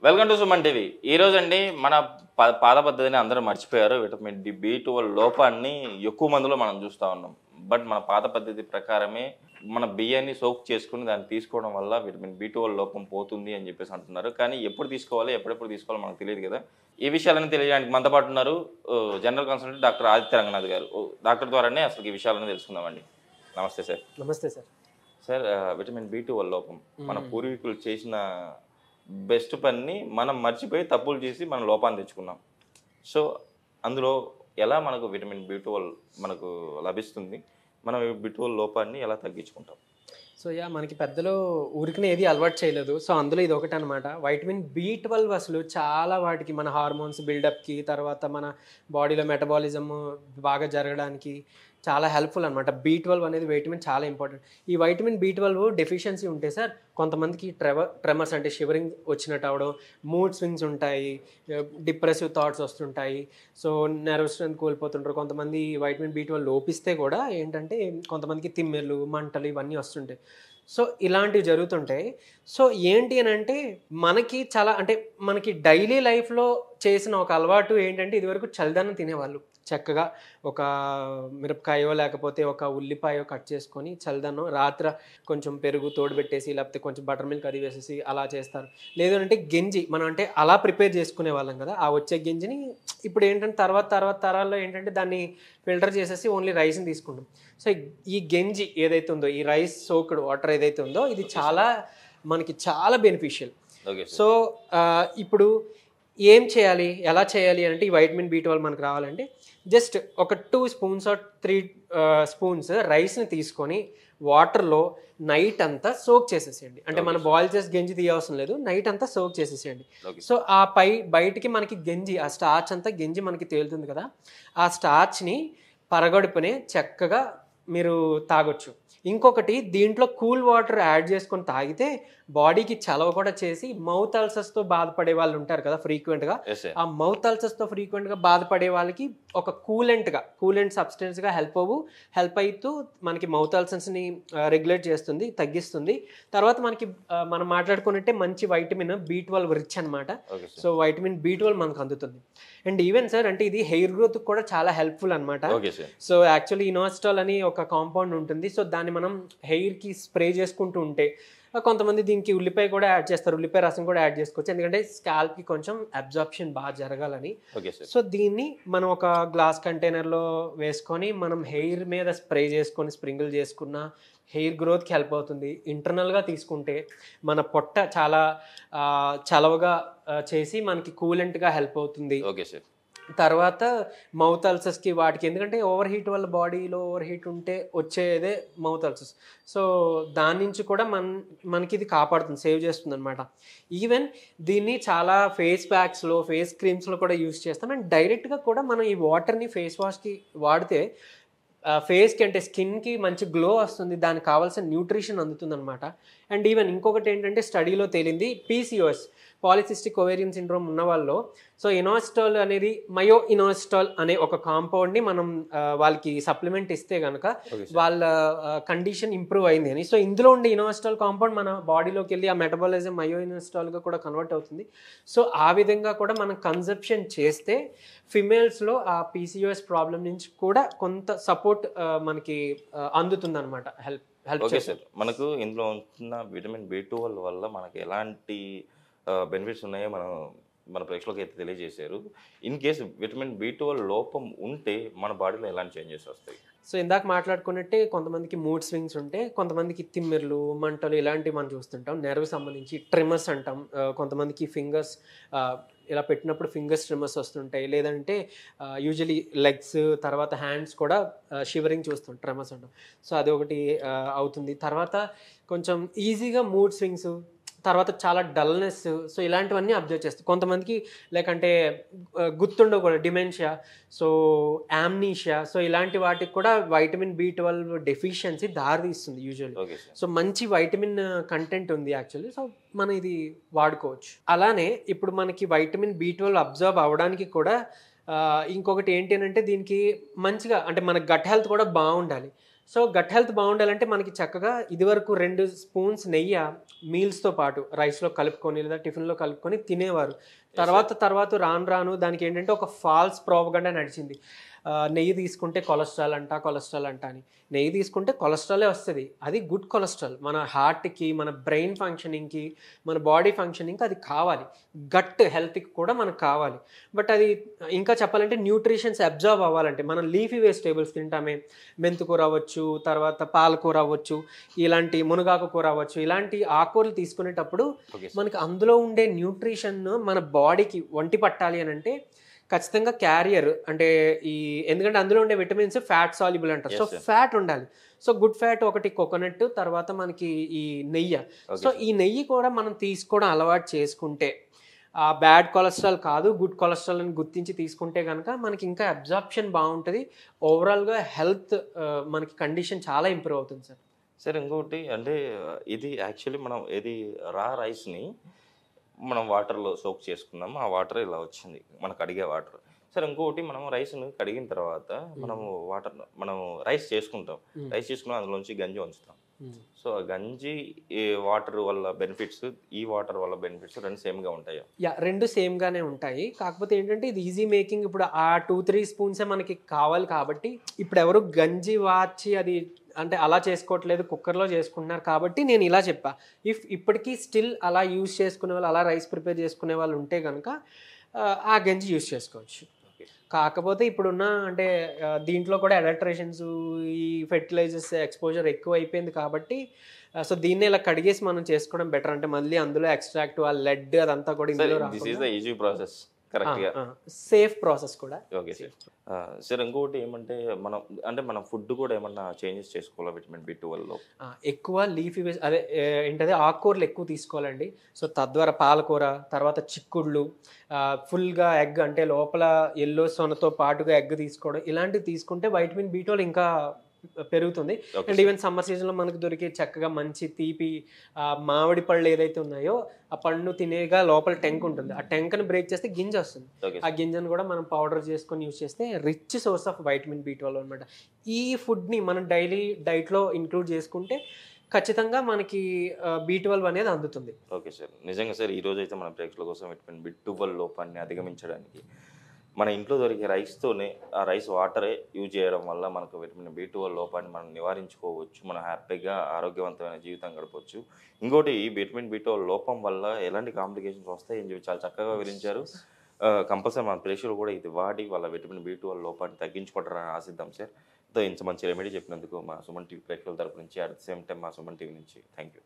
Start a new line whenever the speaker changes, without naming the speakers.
Welcome to Suman TV. ఈరోజు అండి మన పాత పద్ధతిని అందరూ మర్చిపోయారు. విటమిన్ B12 లోపాన్ని ఎక్కువ మందిలో మనం చూస్తూ ఉన్నాం. బట్ మన పాత పద్ధతి ప్రకారమే మన బియ్యాన్ని సోక్ చేసుకుని దాన్ని తీసుకోవడం వల్ల విటమిన్ B12 లోపం పోతుంది అని చెప్పేసి అంటున్నారు. కానీ ఎప్పుడు తీసుకోవాలి, ఎప్పుడెప్పుడు తీసుకోవాలో మనకు తెలియదు కదా. ఈ విషయాలను తెలియడానికి మనతో పాటు ఉన్నారు general consultant doctor Aditya Ranganath గారు. డాక్టర్ ద్వారానే అసలు ఈ విషయాలను తెలుసుకుందామండి. నమస్తే సార్.
నమస్తే సార్.
సార్, విటమిన్ B12 లోపం మన పూర్వీకులు చేసిన బెస్ట్ పనిని మనం మర్చిపోయి తప్పులు చేసి మనం లోపాన్ని తెచ్చుకున్నాం. సో అందులో ఎలా మనకు విటమిన్ B12 మనకు లభిస్తుంది, మనం B12 లోపాన్ని ఎలా తగ్గించుకుంటాం?
సో మనకి పెద్దలు ఊరికనే ఏది అలవాటు చేయలేదు. సో అందులో ఇది ఒకటి అనమాట. వైటమిన్ B12 అసలు చాలా వాటికి మన హార్మోన్స్ బిల్డప్కి, తర్వాత మన బాడీలో మెటబాలిజం బాగా జరగడానికి చాలా హెల్ప్ఫుల్ అనమాట. B12 అనేది వైటమిన్ చాలా ఇంపార్టెంట్. ఈ వైటమిన్ B12 డెఫిషియన్సీ ఉంటే సార్ కొంతమందికి ట్రెమర్స్ అంటే షివరింగ్ వచ్చినట్టు అవడం, మూడ్ స్వింగ్స్ ఉంటాయి, డిప్రెసివ్ థాట్స్ వస్తుంటాయి, సో నర్వ్ స్ట్రెంత్ కోల్పోతుంటారు. కొంతమంది వైటమిన్ B12 లోపిస్తే కూడా ఏంటంటే కొంతమందికి తిమ్మెర్లు, మంటలు ఇవన్నీ వస్తుంటాయి. సో ఇలాంటివి జరుగుతుంటాయి. సో ఏంటి అని అంటే మనకి చాలా అంటే మనకి డైలీ లైఫ్లో చేసిన ఒక అలవాటు ఏంటంటే ఇదివరకు చలిదన్నం తినేవాళ్ళు. చక్కగా ఒక మిరపకాయో లేకపోతే ఒక ఉల్లిపాయో కట్ చేసుకొని చలిదన్నం రాత్రి కొంచెం పెరుగు తోడుపెట్టేసి లేకపోతే కొంచెం బటర్ మిల్క్ అది వేసేసి అలా చేస్తారు. లేదు అంటే గంజి మనం అంటే అలా ప్రిపేర్ చేసుకునే వాళ్ళం కదా. ఆ వచ్చే గంజిని ఇప్పుడు ఏంటంటే తర్వాత తరాల్లో ఏంటంటే దాన్ని ఫిల్టర్ చేసేసి ఓన్లీ రైస్ని తీసుకుంటాం. సో ఈ గంజి ఏదైతే ఉందో, ఈ రైస్ సోక్డ్ వాటర్ ఏదైతే ఉందో ఇది చాలా మనకి చాలా బెనిఫిషియల్. సో ఇప్పుడు ఏం చేయాలి, ఎలా చేయాలి అంటే ఈ వైటమిన్ B12 మనకు రావాలంటే జస్ట్ ఒక 2 స్పూన్స్ ఆర్ 3 స్పూన్స్ రైస్ని తీసుకొని వాటర్లో నైట్ అంతా సోక్ చేసేసేయండి. అంటే మనం బాయిల్ చేసి గంజి తీయవసరం లేదు, నైట్ అంతా సోక్ చేసేసేయండి. సో ఆ బయటికి మనకి గంజి, ఆ స్టార్చ్ అంతా గంజి మనకి తేలుతుంది కదా, ఆ స్టార్చ్ని పరగడుపునే చక్కగా మీరు తాగొచ్చు. ఇంకొకటి దీంట్లో కూల్ వాటర్ యాడ్ చేసుకొని తాగితే బాడీకి చలవ కూడా చేసి మౌత్ అల్సర్స్తో బాధపడే వాళ్ళు ఉంటారు కదా ఫ్రీక్వెంట్గా, ఆ మౌత్ అల్సర్స్తో ఫ్రీక్వెంట్గా బాధపడే వాళ్ళకి ఒక కూలెంట్ సబ్స్టెన్స్గా హెల్ప్ అవుతూ మనకి మౌత్ అల్సర్స్ని రెగ్యులేట్ చేస్తుంది, తగ్గిస్తుంది. తర్వాత మనకి మనం మాట్లాడుకున్నట్టే మంచి వైటమిన్ B12 రిచ్ అనమాట. సో వైటమిన్ B12 మనకు అందుతుంది. అండ్ ఈవెన్ సార్ అంటే ఇది హెయిర్ గ్రోత్ కూడా చాలా హెల్ప్ఫుల్ అనమాట. సో యాక్చువల్లీ ఇనోస్టాల్ అని ఒక కాంపౌండ్ ఉంటుంది. సో దాన్ని మనం హెయిర్కి స్ప్రే చేసుకుంటూ ఉంటే, కొంతమంది దీనికి ఉల్లిపాయ కూడా యాడ్ చేస్తారు, ఉల్లిపాయ రసం కూడా యాడ్ చేసుకోవచ్చు, ఎందుకంటే స్కాల్ప్కి కొంచెం అబ్జార్ప్షన్ బాగా జరగాలని. సో దీన్ని మనం ఒక గ్లాస్ కంటైనర్లో వేసుకొని మనం హెయిర్ మీద స్ప్రే చేసుకొని స్ప్రింగిల్ చేసుకున్న హెయిర్ గ్రోత్కి హెల్ప్ అవుతుంది. ఇంటర్నల్గా తీసుకుంటే మన పొట్ట చాలా చలవగా చేసి మనకి కూలెంట్గా హెల్ప్ అవుతుంది. తర్వాత మౌత్ అల్సర్స్కి వాటికి, ఎందుకంటే ఓవర్ హీట్ వల్ల బాడీలో ఓవర్ హీట్ ఉంటే వచ్చేదే మౌత్ అల్సర్స్. సో దాని నుంచి కూడా మనకి ఇది కాపాడుతుంది, సేవ్ చేస్తుంది అనమాట. ఈవెన్ దీన్ని చాలా ఫేస్ ప్యాక్స్లో, ఫేస్ క్రీమ్స్లో కూడా యూస్ చేస్తాం. అండ్ డైరెక్ట్గా కూడా మనం ఈ వాటర్ని ఫేస్ వాష్కి వాడితే ఫేస్కి అంటే స్కిన్కి మంచి గ్లో వస్తుంది, దానికి కావాల్సిన న్యూట్రిషన్ అందుతుంది అనమాట. అండ్ ఈవెన్ ఇంకొకటి ఏంటంటే స్టడీలో తేలింది, PCOS పాలిసిస్టిక్ ఓవేరియన్ సిండ్రోమ్ ఉన్న వాళ్ళు, సో ఇనోస్టాల్ అనేది ఇనోస్టాల్ అనే ఒక కాంపౌండ్ని మనం వాళ్ళకి సప్లిమెంట్ ఇస్తే కనుక వాళ్ళ కండిషన్ ఇంప్రూవ్ అయింది అని. సో ఇందులో ఉండే ఇనోస్టాల్ కాంపౌండ్ మన బాడీలోకి వెళ్ళి ఆ మెటబాలిజం ఇనోస్టాల్గా కూడా కన్వర్ట్ అవుతుంది. సో ఆ విధంగా కూడా మనం కన్సెప్షన్ చేస్తే ఫిమేల్స్లో ఆ PCOS ప్రాబ్లం నుంచి కూడా కొంత సపోర్ట్ మనకి అందుతుంది అనమాట. హెల్ప్
సార్, మనకు ఇందులో ఉంటున్న విటమిన్ B12 వల్ల మనకి ఎలాంటి బెనిఫిట్స్ ఉన్నాయో మన ప్రేక్షకులకు అయితే తెలియజేశారు. ఇన్ కేసు విటమిన్ B12 లోపం ఉంటే మన బాడీలో ఎలాంటి చేంజెస్ వస్తాయి?
సో ఇందాక మాట్లాడుకున్నట్టే కొంతమందికి మూడ్ స్వింగ్స్ ఉంటాయి, కొంతమందికి తిమ్మిర్లు, మంటలు ఇలాంటివి మనం చూస్తుంటాం. నెర్వ్ సంబంధించి ట్రిమర్స్ అంటాం. కొంతమందికి ఫింగర్స్ ఇలా పెట్టినప్పుడు ఫింగర్స్ ట్రిమర్స్ వస్తుంటాయి, లేదంటే యూజువలీ లెగ్స్ తర్వాత హ్యాండ్స్ కూడా షివరింగ్ చూస్తాం, ట్రిమర్స్ అంటాం. సో అది ఒకటి అవుతుంది. తర్వాత కొంచెం ఈజీగా మూడ్ స్వింగ్స్, తర్వాత చాలా డల్నెస్, సో ఇలాంటివన్నీ అబ్జర్వ్ చేస్తాం. కొంతమందికి లేకంటే గుర్తుండవు కూడా, డిమెన్షియా, సో యామ్నీషియా, సో ఇలాంటి వాటికి కూడా వైటమిన్ B12 డెఫిషియన్సీ దారితీస్తుంది యూజువల్లీ. సో మంచి వైటమిన్ కంటెంట్ ఉంది యాక్చువల్లీ, సో మనం ఇది వాడుకోవచ్చు. అలానే ఇప్పుడు మనకి వైటమిన్ B12 అబ్జర్వ్ అవ్వడానికి కూడా ఇంకొకటి ఏంటి అని అంటే దీనికి మంచిగా అంటే మన గట్ హెల్త్ కూడా బాగుండాలి. సో గట్ హెల్త్ బాగుండాలంటే మనకి చక్కగా ఇదివరకు 2 స్పూన్స్ నెయ్యి మీల్స్తో పాటు రైస్లో కలుపుకొని లేదా టిఫిన్లో కలుపుకొని తినేవారు. తర్వాత రాను రాను దానికి ఏంటంటే ఒక ఫాల్స్ ప్రోపగండా నడిచింది. నెయ్యి తీసుకుంటే కొలెస్ట్రాల్ అంట అని. నెయ్యి తీసుకుంటే కొలెస్ట్రాలే వస్తుంది. అది గుడ్ కొలెస్ట్రాల్. మన హార్ట్కి, మన బ్రెయిన్ ఫంక్షనింగ్కి, మన బాడీ ఫంక్షనింగ్కి అది కావాలి. గట్ హెల్త్కి కూడా మనకు కావాలి. బట్ అది ఇంకా చెప్పాలంటే న్యూట్రిషన్స్ అబ్జర్వ్ అవ్వాలంటే మనం లీఫీ వెజిటేబుల్స్ తింటామే, మెంతుకూర అవ్వచ్చు, తర్వాత పాలకూర అవ్వచ్చు, ఇలాంటి మునగాకు కూర అవ్వచ్చు, ఇలాంటి ఆకుకూరలు తీసుకునేటప్పుడు మనకి అందులో ఉండే న్యూట్రిషన్ మన బాడీకి ఒంటి పట్టాలి అని అంటే ఖచ్చితంగా క్యారియర్ అంటే ఎందుకంటే అందులో ఉండే విటమిన్స్ ఫ్యాట్ సాల్యుబుల్ అంటారు. సో ఫ్యాట్ ఉండాలి. సో గుడ్ ఫ్యాట్ ఒకటి కోకోనట్, తర్వాత మనకి ఈ నెయ్యి. సో ఈ నెయ్యి కూడా మనం తీసుకోవడం అలవాటు చేసుకుంటే బ్యాడ్ కొలెస్ట్రాల్ కాదు గుడ్ కొలెస్ట్రాల్ అని గుర్తించి తీసుకుంటే కనుక మనకి ఇంకా అబ్జార్ప్షన్ బాగుంటుంది. ఓవరాల్గా హెల్త్ మనకి కండిషన్ చాలా ఇంప్రూవ్ అవుతుంది సార్.
సార్ ఇంకోటి అంటే ఇది యాక్చువల్లీ మనం ఏది రా రైస్ని మనం వాటర్లో సోక్ చేసుకున్నాము. ఆ వాటర్ ఇలా వచ్చింది మనకు అడిగే వాటర్. సరే ఇంకొకటి మనం రైస్ను కడిగిన తర్వాత మనం రైస్ చేసుకుంటాం. రైస్ చేసుకున్నాం, అందులోంచి గంజి వంచుతాం. సో ఆ గంజి ఈ వాటర్ వల్ల బెనిఫిట్స్, ఈ వాటర్ వల్ల బెనిఫిట్స్ రెండు సేమ్గా ఉంటాయా?
రెండు సేమ్గానే ఉంటాయి. కాకపోతే ఏంటంటే ఇది ఈజీ మేకింగ్. ఇప్పుడు ఆ 2-3 స్పూన్సే మనకి కావాలి కాబట్టి ఇప్పుడు ఎవరు గంజి వాచి అది అంటే అలా చేసుకోవట్లేదు, కుక్కర్లో చేసుకుంటున్నారు. కాబట్టి నేను ఇలా చెప్పా, ఇప్పటికీ స్టిల్ అలా యూజ్ చేసుకునే వాళ్ళు, అలా రైస్ ప్రిపేర్ చేసుకునే వాళ్ళు ఉంటే కనుక ఆ గంజి యూజ్ చేసుకోవచ్చు. కాకపోతే ఇప్పుడున్న అంటే దీంట్లో కూడా అడల్టరేషన్స్, ఈ ఫెర్టిలైజర్స్ ఎక్స్పోజర్ ఎక్కువ అయిపోయింది కాబట్టి సో దీన్ని ఇలా కడిగేసి మనం చేసుకోవడం బెటర్. అంటే మళ్ళీ అందులో ఎక్స్ట్రాక్ట్ ఆ లెడ్ అదంతా కూడా ఇందులో
ఈజీ ప్రాసెస్, కరెక్ట్గా
సేఫ్ ప్రాసెస్ కూడా.
Okay sir. సార్ ఇంకొకటి ఏమంటే మన ఫుడ్ కూడా ఏమన్నా చేంజెస్ చేసుకోవాలా విటమిన్ B12లో?
ఎక్కువ లీఫీ అదే ఏంటది ఆకుకూరలు ఎక్కువ తీసుకోవాలండి. సో తద్వారా పాలకూర, తర్వాత చిక్కుళ్ళు, ఫుల్గా ఎగ్ అంటే లోపల ఎల్లో సొనతో పాటుగా ఎగ్ తీసుకోవడం, ఇలాంటివి తీసుకుంటే వైటమిన్ B12 ఇంకా పెరుగుతుంది. అండ్ ఈవెన్ సమ్మర్ సీజన్లో మనకు దొరికే చక్కగా మంచి తీపి మామిడి పళ్ళు ఏదైతే ఉన్నాయో ఆ పండు తినేగా లోపల టెంక్ ఉంటుంది. ఆ టెంక్ని బ్రేక్ చేస్తే గింజ వస్తుంది. ఆ గింజను కూడా మనం పౌడర్ చేసుకొని యూజ్ చేస్తే rich source of vitamin B12 అనమాట. ఈ ఫుడ్ని మనం డైలీ డైట్లో ఇంక్లూడ్ చేసుకుంటే ఖచ్చితంగా మనకి B12 అనేది అందుతుంది.
Okay sir. నిజంగా సార్ ఈరోజు అయితే మన ప్రేక్షకుల కోసం విటమిన్ B12 లోపాన్ని అధిగమించడానికి మన ఇంట్లో దొరికే రైస్తోనే ఆ రైస్ వాటరే యూజ్ చేయడం వల్ల మనకు విటమిన్ B12 లోపాన్ని మనం నివారించుకోవచ్చు. మనం హ్యాపీగా ఆరోగ్యవంతమైన జీవితం గడపవచ్చు. ఇంకోటి ఈ విటమిన్ B12 లోపం వల్ల ఎలాంటి కాంప్లికేషన్స్ వస్తాయని చెప్పి చాలా చక్కగా వివరించారు. కంపల్సరీ మన ప్రేక్షకులు కూడా ఇది వాడి వాళ్ళ విటమిన్ B12 లోపాన్ని తగ్గించుకుంటారని ఆశిద్దాం సార్. ఇంత మంచి రెమెడీ చెప్పినందుకు మా సుమన్ టీవీ ప్రేక్షకుల తరపు నుంచి, అట్ ద సేమ్ టైం మా సుమన్ టీవీ నుంచి థ్యాంక్ యూ.